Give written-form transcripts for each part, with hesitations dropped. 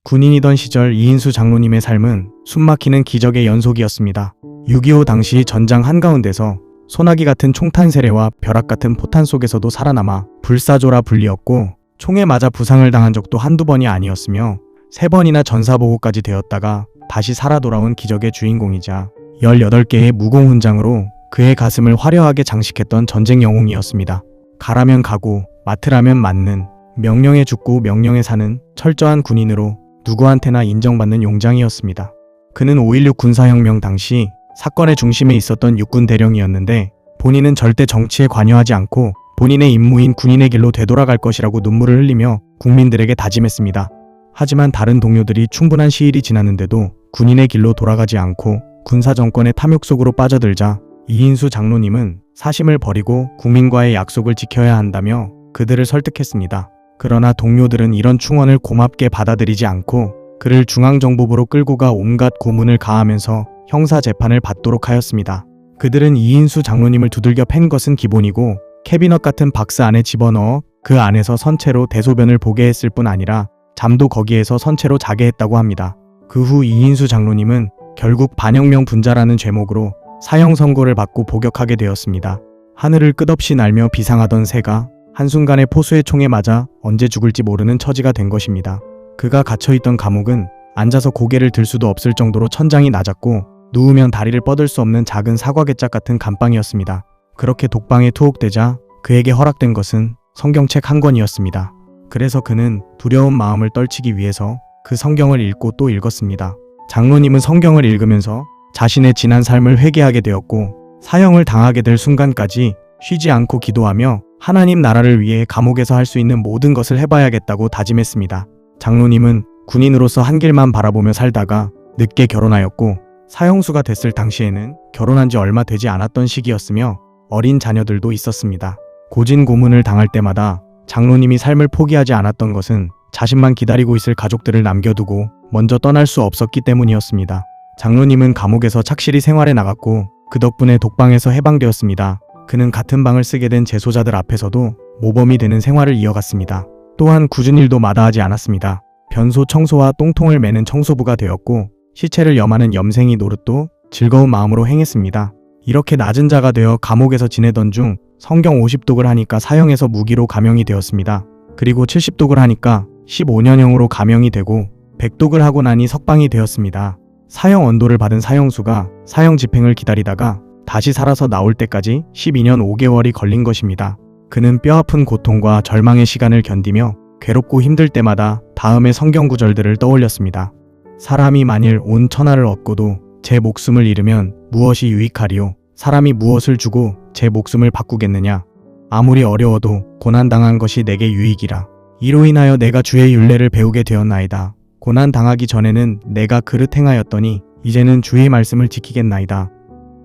군인이던 시절 이인수 장로님의 삶은 숨막히는 기적의 연속이었습니다. 6.25 당시 전장 한가운데서 소나기 같은 총탄 세례와 벼락 같은 포탄 속에서도 살아남아 불사조라 불리었고, 총에 맞아 부상을 당한 적도 한두 번이 아니었으며 3번이나 전사보고까지 되었다가 다시 살아 돌아온 기적의 주인공이자 18개의 무공 훈장으로 그의 가슴을 화려하게 장식했던 전쟁 영웅이었습니다. 가라면 가고 맡으라면 맡는, 명령에 죽고 명령에 사는 철저한 군인으로 누구한테나 인정받는 용장이었습니다. 그는 5.16 군사혁명 당시 사건의 중심에 있었던 육군 대령이었는데, 본인은 절대 정치에 관여하지 않고 본인의 임무인 군인의 길로 되돌아갈 것이라고 눈물을 흘리며 국민들에게 다짐했습니다. 하지만 다른 동료들이 충분한 시일이 지났는데도 군인의 길로 돌아가지 않고 군사정권의 탐욕 속으로 빠져들자 이인수 장로님은 사심을 버리고 국민과의 약속을 지켜야 한다며 그들을 설득했습니다. 그러나 동료들은 이런 충언을 고맙게 받아들이지 않고 그를 중앙정보부로 끌고 가 온갖 고문을 가하면서 형사재판을 받도록 하였습니다. 그들은 이인수 장로님을 두들겨 팬 것은 기본이고 캐비넛 같은 박스 안에 집어넣어 그 안에서 선체로 대소변을 보게 했을 뿐 아니라 잠도 거기에서 선체로 자게 했다고 합니다. 그 후 이인수 장로님은 결국 반혁명 분자라는 죄목으로 사형 선고를 받고 복역하게 되었습니다. 하늘을 끝없이 날며 비상하던 새가 한순간에 포수의 총에 맞아 언제 죽을지 모르는 처지가 된 것입니다. 그가 갇혀있던 감옥은 앉아서 고개를 들 수도 없을 정도로 천장이 낮았고 누우면 다리를 뻗을 수 없는 작은 사과개짝 같은 감방이었습니다. 그렇게 독방에 투옥되자 그에게 허락된 것은 성경책 한 권이었습니다. 그래서 그는 두려운 마음을 떨치기 위해서 그 성경을 읽고 또 읽었습니다. 장로님은 성경을 읽으면서 자신의 지난 삶을 회개하게 되었고, 사형을 당하게 될 순간까지 쉬지 않고 기도하며 하나님 나라를 위해 감옥에서 할 수 있는 모든 것을 해봐야겠다고 다짐했습니다. 장로님은 군인으로서 한 길만 바라보며 살다가 늦게 결혼하였고, 사형수가 됐을 당시에는 결혼한 지 얼마 되지 않았던 시기였으며 어린 자녀들도 있었습니다. 고진고문을 당할 때마다 장로님이 삶을 포기하지 않았던 것은 자신만 기다리고 있을 가족들을 남겨두고 먼저 떠날 수 없었기 때문이었습니다. 장로님은 감옥에서 착실히 생활해 나갔고 그 덕분에 독방에서 해방되었습니다. 그는 같은 방을 쓰게 된 재소자들 앞에서도 모범이 되는 생활을 이어갔습니다. 또한 굳은 일도 마다하지 않았습니다. 변소 청소와 똥통을 매는 청소부가 되었고, 시체를 염하는 염생이 노릇도 즐거운 마음으로 행했습니다. 이렇게 낮은 자가 되어 감옥에서 지내던 중 성경 50독을 하니까 사형에서 무기로 감형이 되었습니다. 그리고 70독을 하니까 15년형으로 감형이 되고 100독을 하고 나니 석방이 되었습니다. 사형 언도를 받은 사형수가 사형 집행을 기다리다가 다시 살아서 나올 때까지 12년 5개월이 걸린 것입니다. 그는 뼈아픈 고통과 절망의 시간을 견디며 괴롭고 힘들 때마다 다음의 성경 구절들을 떠올렸습니다. 사람이 만일 온 천하를 얻고도 제 목숨을 잃으면 무엇이 유익하리요? 사람이 무엇을 주고 제 목숨을 바꾸겠느냐? 아무리 어려워도 고난당한 것이 내게 유익이라. 이로 인하여 내가 주의 율례를 배우게 되었나이다. 고난당하기 전에는 내가 그릇 행하였더니 이제는 주의 말씀을 지키겠나이다.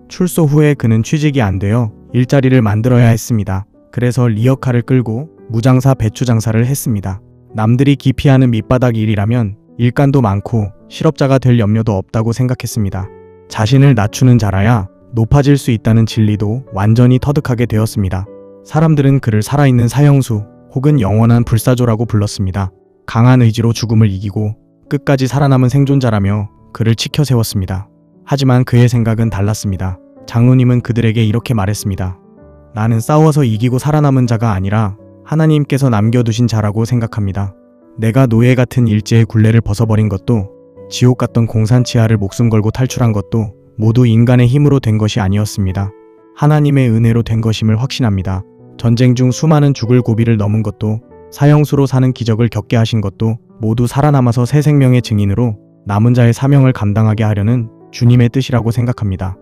출소 후에 그는 취직이 안 되어 일자리를 만들어야 했습니다. 그래서 리어카를 끌고 무장사 배추장사를 했습니다. 남들이 기피하는 밑바닥 일이라면 일감도 많고 실업자가 될 염려도 없다고 생각했습니다. 자신을 낮추는 자라야 높아질 수 있다는 진리도 완전히 터득하게 되었습니다. 사람들은 그를 살아있는 사형수 혹은 영원한 불사조라고 불렀습니다. 강한 의지로 죽음을 이기고 끝까지 살아남은 생존자라며 그를 치켜 세웠습니다. 하지만 그의 생각은 달랐습니다. 장로님은 그들에게 이렇게 말했습니다. 나는 싸워서 이기고 살아남은 자가 아니라 하나님께서 남겨두신 자라고 생각합니다. 내가 노예 같은 일제의 굴레를 벗어버린 것도, 지옥 같던 공산치하를 목숨 걸고 탈출한 것도 모두 인간의 힘으로 된 것이 아니었습니다. 하나님의 은혜로 된 것임을 확신합니다. 전쟁 중 수많은 죽을 고비를 넘은 것도, 사형수로 사는 기적을 겪게 하신 것도 모두 살아남아서 새 생명의 증인으로 남은 자의 사명을 감당하게 하려는 주님의 뜻이라고 생각합니다.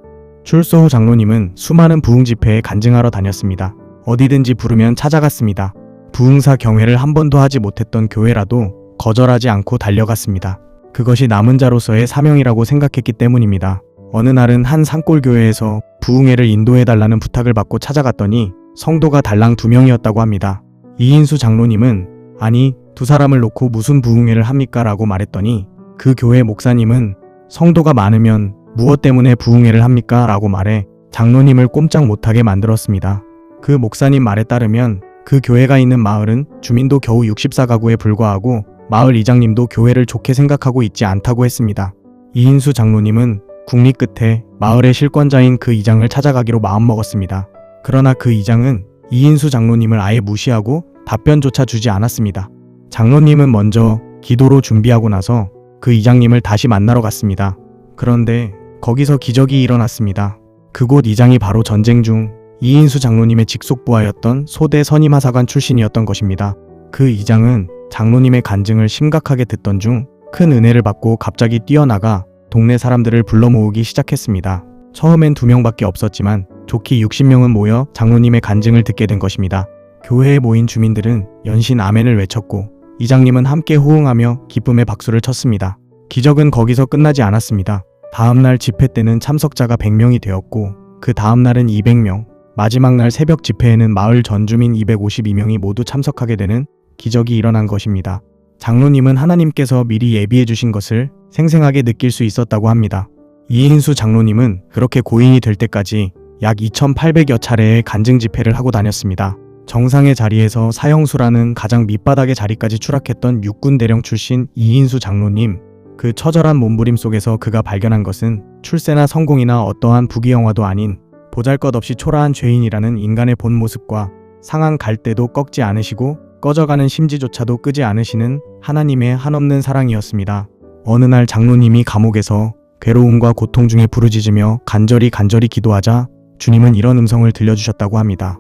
출소 후 장로님은 수많은 부흥 집회에 간증하러 다녔습니다. 어디든지 부르면 찾아갔습니다. 부흥사 경회를 한 번도 하지 못했던 교회라도 거절하지 않고 달려갔습니다. 그것이 남은 자로서의 사명이라고 생각했기 때문입니다. 어느 날은 한 산골교회에서 부흥회를 인도해달라는 부탁을 받고 찾아갔더니 성도가 달랑 2명이었다고 합니다. 이인수 장로님은 아니 2사람을 놓고 무슨 부흥회를 합니까? 라고 말했더니 그 교회 목사님은 성도가 많으면 무엇 때문에 부흥회를 합니까? 라고 말해 장로님을 꼼짝 못하게 만들었습니다. 그 목사님 말에 따르면 그 교회가 있는 마을은 주민도 겨우 64가구에 불과하고 마을 이장님도 교회를 좋게 생각하고 있지 않다고 했습니다. 이인수 장로님은 국리 끝에 마을의 실권자인 그 이장을 찾아가기로 마음먹었습니다. 그러나 그 이장은 이인수 장로님을 아예 무시하고 답변조차 주지 않았습니다. 장로님은 먼저 기도로 준비하고 나서 그 이장님을 다시 만나러 갔습니다. 그런데 거기서 기적이 일어났습니다. 그곳 이장이 바로 전쟁 중 이인수 장로님의 직속 부하였던 소대 선임하사관 출신이었던 것입니다. 그 이장은 장로님의 간증을 심각하게 듣던 중 큰 은혜를 받고 갑자기 뛰어나가 동네 사람들을 불러 모으기 시작했습니다. 처음엔 2명밖에 없었지만 좋게 60명은 모여 장로님의 간증을 듣게 된 것입니다. 교회에 모인 주민들은 연신 아멘을 외쳤고 이장님은 함께 호응하며 기쁨의 박수를 쳤습니다. 기적은 거기서 끝나지 않았습니다. 다음날 집회 때는 참석자가 100명이 되었고 그 다음날은 200명, 마지막 날 새벽 집회에는 마을 전 주민 252명이 모두 참석하게 되는 기적이 일어난 것입니다. 장로님은 하나님께서 미리 예비해 주신 것을 생생하게 느낄 수 있었다고 합니다. 이인수 장로님은 그렇게 고인이 될 때까지 약 2800여 차례의 간증 집회를 하고 다녔습니다. 정상의 자리에서 사형수라는 가장 밑바닥의 자리까지 추락했던 육군 대령 출신 이인수 장로님, 그 처절한 몸부림 속에서 그가 발견한 것은 출세나 성공이나 어떠한 부귀영화도 아닌 보잘것없이 초라한 죄인이라는 인간의 본 모습과 상한 갈 때도 꺾지 않으시고 꺼져가는 심지조차도 끄지 않으시는 하나님의 한없는 사랑이었습니다. 어느 날 장로님이 감옥에서 괴로움과 고통 중에 부르짖으며 간절히 기도하자 주님은 이런 음성을 들려주셨다고 합니다.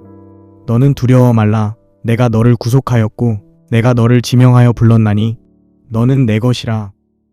너는 두려워 말라. 내가 너를 구속하였고 내가 너를 지명하여 불렀나니 너는 내 것이라.